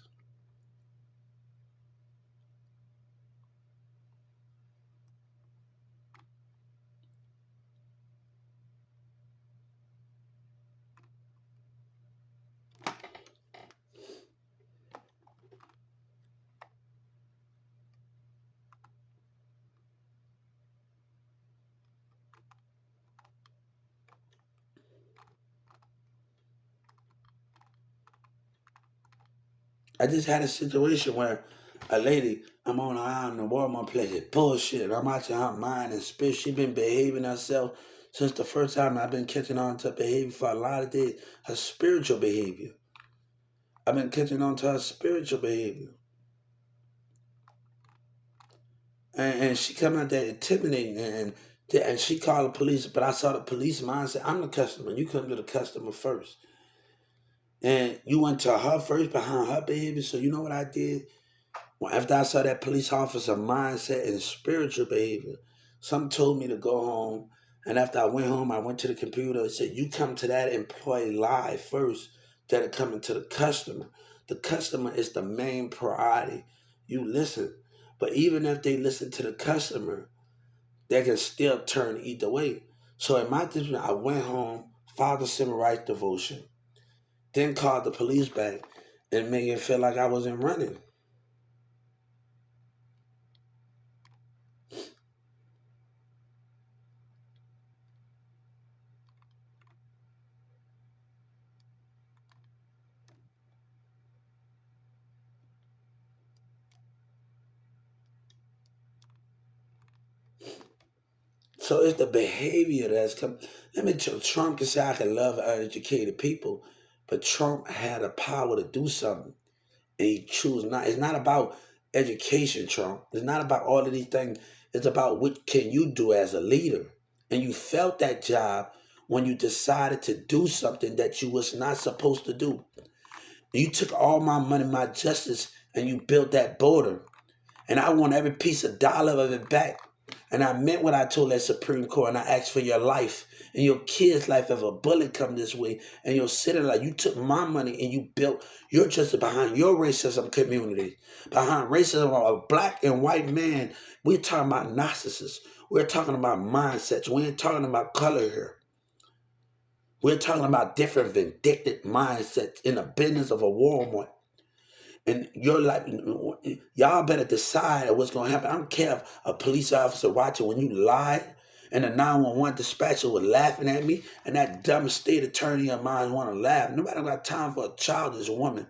I just had a situation where a lady, I'm on her out in the Walmart place, it's bullshit. I'm out to her mind and spirit. She been behaving herself since the first time I've been catching on to behavior for a lot of days. Her spiritual behavior. I've been catching on to her spiritual behavior. And she come out there intimidating and she called the police, but I saw the police mindset. I'm the customer. You come to the customer first. And you went to her first behind her behavior. So you know what I did? Well, after I saw that police officer mindset and spiritual behavior, something told me to go home. And after I went home, I went to the computer and said, you come to that employee live first, instead of coming to the customer. The customer is the main priority. You listen. But even if they listen to the customer, they can still turn either way. So in my decision, I went home, filed a civil rights devotion, then called the police back and made it feel like I wasn't running. So it's the behavior that's come. Let me tell Trump can say I can love uneducated people, but Trump had the power to do something, and he choose not. It's not about education, Trump. It's not about all of these things. It's about what can you do as a leader, and you felt that job when you decided to do something that you was not supposed to do. You took all my money, my justice, and you built that border, and I want every piece of dollar of it back. And I meant what I told that Supreme Court, and I asked for your life and your kid's life if a bullet come this way, and you're sitting like you took my money and you built your justice behind your racism community, behind racism of a black and white man. We're talking about narcissists. We're talking about mindsets. We ain't talking about color here. We're talking about different vindictive mindsets in the business of a Walmart. And your life, y'all better decide what's going to happen. I don't care if a police officer watching when you lied and the 911 dispatcher was laughing at me and that dumb state attorney of mine want to laugh. Nobody got time for a childish woman.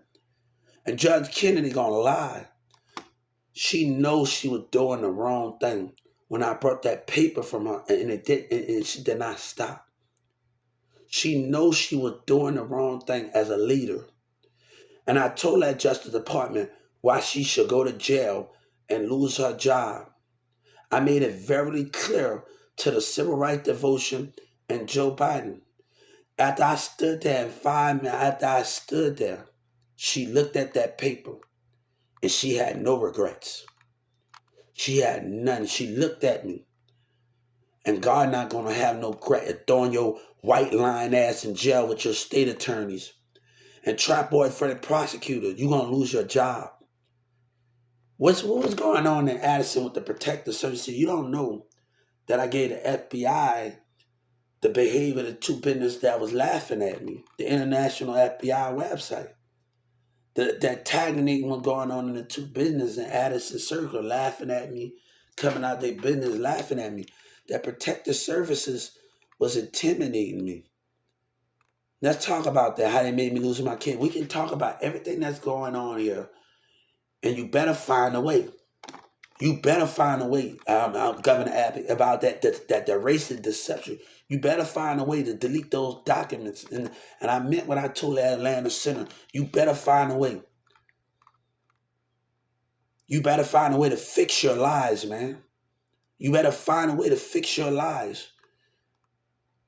And Judge Kennedy going to lie. She knows she was doing the wrong thing when I brought that paper from her and she did not stop. She knows she was doing the wrong thing as a leader. And I told that Justice Department why she should go to jail and lose her job. I made it very clear to the civil rights devotion and Joe Biden. After I stood there in 5 minutes, after I stood there, she looked at that paper and she had no regrets. She had none. She looked at me. And God not going to have no regret throwing your white line ass in jail with your state attorneys and trap boy for the prosecutor. You're going to lose your job. What was going on in Addison with the protective services? You don't know that I gave the FBI the behavior of the two businesses that was laughing at me. The international FBI website. That antagonism was going on in the two businesses in Addison Circle, laughing at me, coming out their business, laughing at me. That protective services was intimidating me. Let's talk about that, how they made me lose my kid. We can talk about everything that's going on here, and you better find a way. You better find a way, Governor Abbott, about that the racist deception. You better find a way to delete those documents. And I meant what I told the Atlanta Center. You better find a way. You better find a way to fix your lies, man. You better find a way to fix your lies.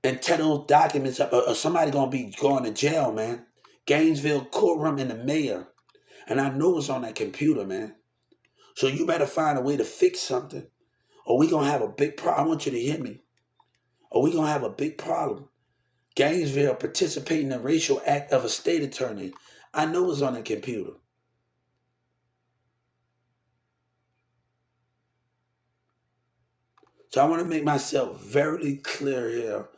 And tear those documents up, or somebody going to be going to jail, man. Gainesville courtroom and the mayor. And I know it's on that computer, man. So you better find a way to fix something, or we going to have a big problem. I want you to hear me. Or we going to have a big problem. Gainesville participating in the racial act of a state attorney. I know it's on the computer. So I want to make myself very clear here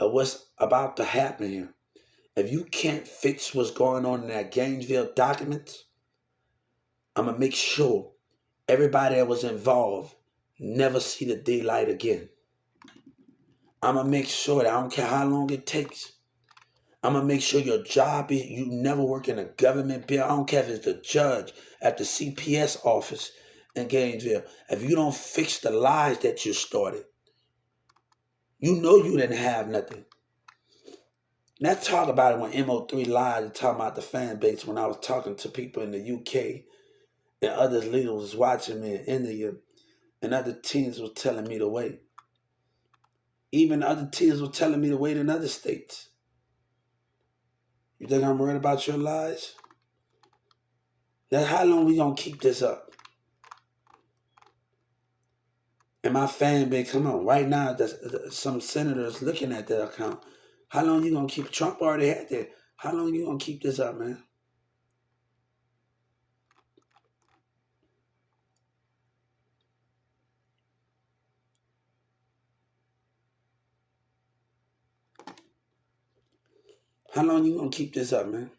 of what's about to happen here. If you can't fix what's going on in that Gainesville documents, I'm going to make sure everybody that was involved never see the daylight again. I'm going to make sure that I don't care how long it takes. I'm going to make sure your job is, you never work in a government bill. I don't care if it's the judge at the CPS office in Gainesville. If you don't fix the lies that you started, you know you didn't have nothing. Let's talk about it when MO3 lied and talking about the fan base when I was talking to people in the UK and other leaders was watching me in India and other teams was telling me to wait. Even other teams were telling me to wait in other states. You think I'm worried about your lies? That's how long we gonna keep this up? And my fan base, come on, right now some senators looking at that account. How long you gonna keep? Trump already had that. How long you gonna keep this up, man? How long you gonna keep this up, man?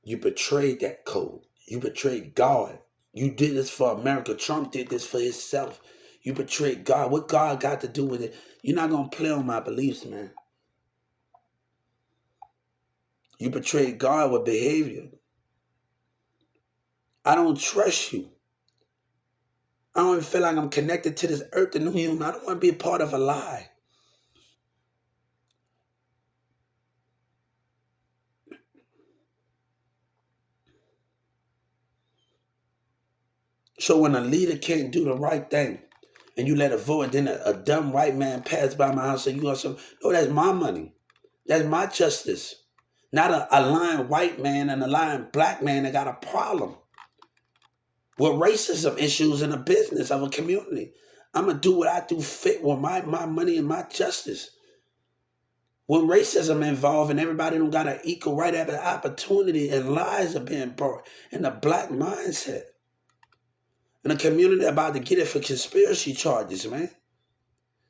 You betrayed that code. You betrayed God. You did this for America. Trump did this for himself. You betrayed God. What God got to do with it? You're not gonna play on my beliefs, man. You betrayed God with behavior. I don't trust you. I don't even feel like I'm connected to this earth and new human. I don't want to be a part of a lie. So when a leader can't do the right thing and you let a vote and then a dumb white man pass by my house and you go, no, that's my money. That's my justice. Not a lying white man and a lying black man that got a problem with racism issues in a business of a community. I'm going to do what I do fit with my money and my justice. When racism involved and everybody don't got an equal right at the opportunity and lies are being brought in the black mindset. And the community about to get it for conspiracy charges, man.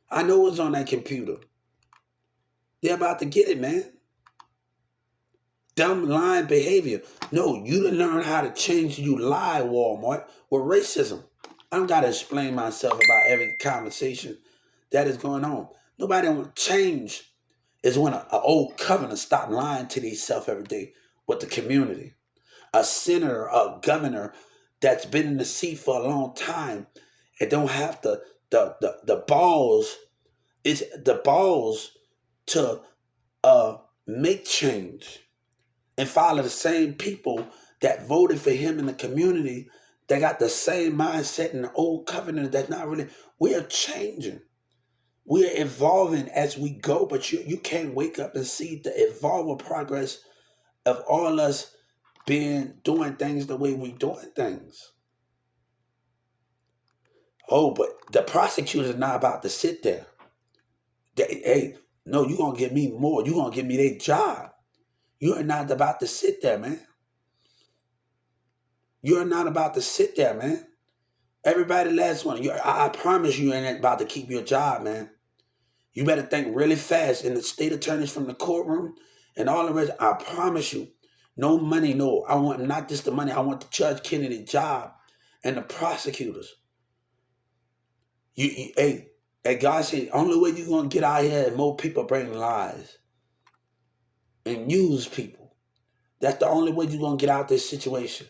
I know what's on that computer. They're about to get it, man. Dumb lying behavior. No, you didn't learn how to change. You lie, Walmart, with racism. I don't got to explain myself about every conversation that is going on. Nobody want to change. Is when an old covenant stop lying to themselves every day with the community. A senator, a governor that's been in the seat for a long time and don't have the balls. It's the balls to make change and follow the same people that voted for him in the community. They got the same mindset in the old covenant. That's not really. We are changing. We are evolving as we go, but you can't wake up and see the evolving progress of all us doing things the way we doing things. Oh, but the prosecutors are not about to sit there. Hey, no, you're going to give me more. You're going to give me their job. You are not about to sit there, man. You are not about to sit there, man. Everybody last one. I promise you ain't about to keep your job, man. You better think really fast. And the state attorneys from the courtroom and all the rest, I promise you, no money, no. I want not just the money. I want the Judge Kennedy job and the prosecutors. Hey, God said, only way you're going to get out here is more people bring lies and use people. That's the only way you're going to get out this situation.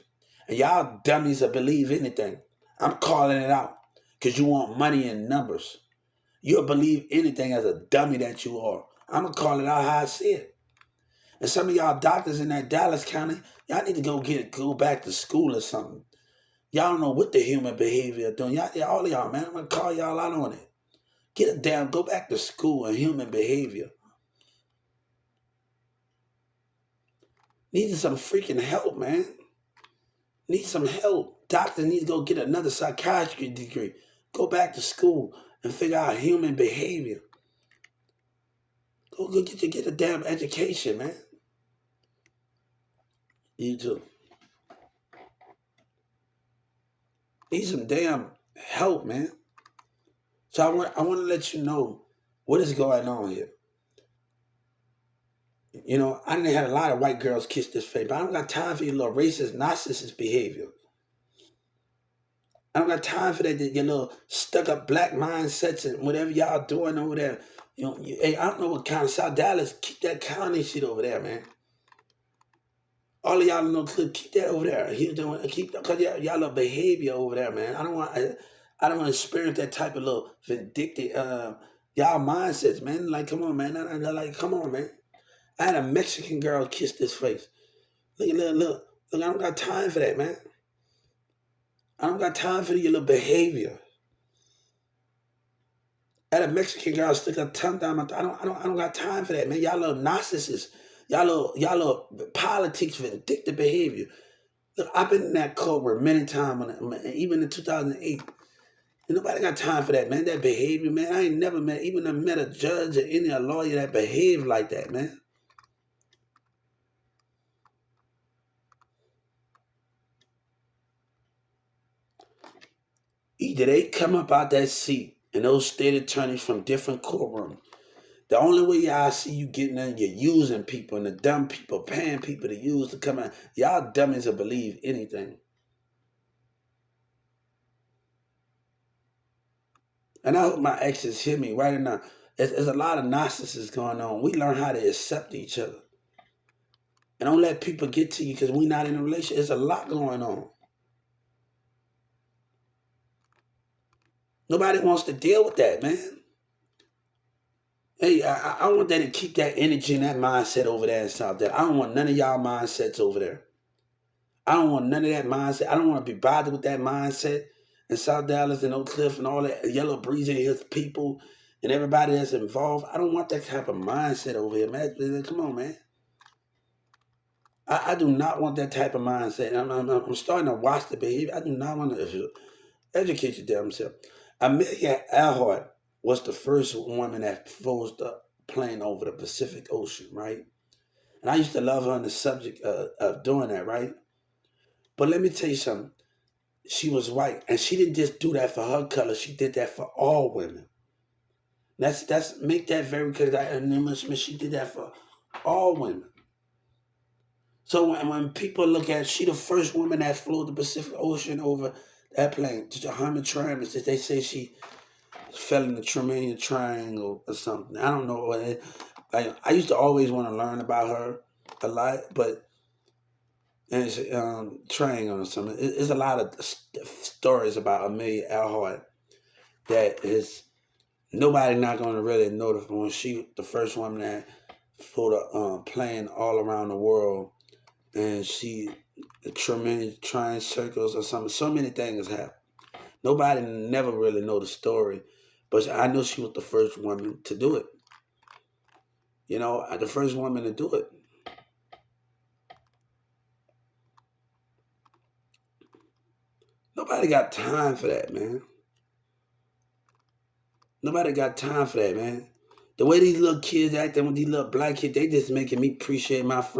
And y'all dummies that believe anything. I'm calling it out because you want money and numbers. You'll believe anything as a dummy that you are. I'm going to call it out how I see it. And some of y'all doctors in that Dallas County, y'all need to go back to school or something. Y'all don't know what the human behavior is doing. All of y'all, man, I'm going to call y'all out on it. Go back to school and human behavior. Need some freaking help, man. Need some help. Doctors need to go get another psychiatry degree. Go back to school and figure out human behavior. Go get a damn education, man. You too. Need some damn help, man. So I want to let you know what is going on here. You know, I didn't have a lot of white girls kiss this face, but I don't got time for your little racist, narcissist behavior. I don't got time for that, your little stuck-up black mindsets and whatever y'all doing over there. Hey, I don't know what county, South Dallas, keep that county shit over there, man. All of y'all know, keep that over there. Because y'all little behavior over there, man. I don't want to experience that type of little vindictive, y'all mindsets, man. Like, come on, man. Like, come on, man. I had a Mexican girl kiss this face. Look, I don't got time for that, man. I don't got time for your little behavior. I had a Mexican girl stick her tongue down my I don't got time for that, man. Y'all little narcissists. Y'all little politics, vindictive behavior. Look, I've been in that courtroom many times, even in 2008. Nobody got time for that, man. That behavior, man. I ain't never met a judge or any lawyer that behaved like that, man. Either they come up out that seat and those state attorneys from different courtrooms. The only way y'all see you getting in, you're using people and the dumb people, paying people to use to come out. Y'all dummies will believe anything. And I hope my exes hear me right now. There's a lot of narcissists going on. We learn how to accept each other. And don't let people get to you because we're not in a relationship. There's a lot going on. Nobody wants to deal with that, man. Hey, I want that to keep that energy and that mindset over there in South Dallas. I don't want none of y'all mindsets over there. I don't want none of that mindset. I don't want to be bothered with that mindset in South Dallas and Oak Cliff and all that Yellow Breeze and his people and everybody that's involved. I don't want that type of mindset over here, man. Come on, man. I do not want that type of mindset. I'm starting to watch the behavior. I do not want to educate your damn self. Amelia Earhart was the first woman that flew the plane over the Pacific Ocean, right? And I used to love her on the subject of doing that, right? But let me tell you something. she was white, and she didn't just do that for her color. She did that for all women. That's make that very clear. That she did that for all women. So when people look at, she the first woman that flew the Pacific Ocean over that plane, to Muhammad Travis, they say she fell in the Tremendous Triangle or something. I don't know what it, I used to always want to learn about her a lot, but and it's, triangle or something. It's a lot of stories about Amelia Earhart that is nobody not going to really know when she the first woman that flew the plane all around the world, and she tremendous trying circles or something. So many things happen. Nobody never really know the story, but I know she was the first woman to do it. You know, the first woman to do it. Nobody got time for that, man. Nobody got time for that, man. The way these little kids acting with these little black kids, they just making me appreciate my friends.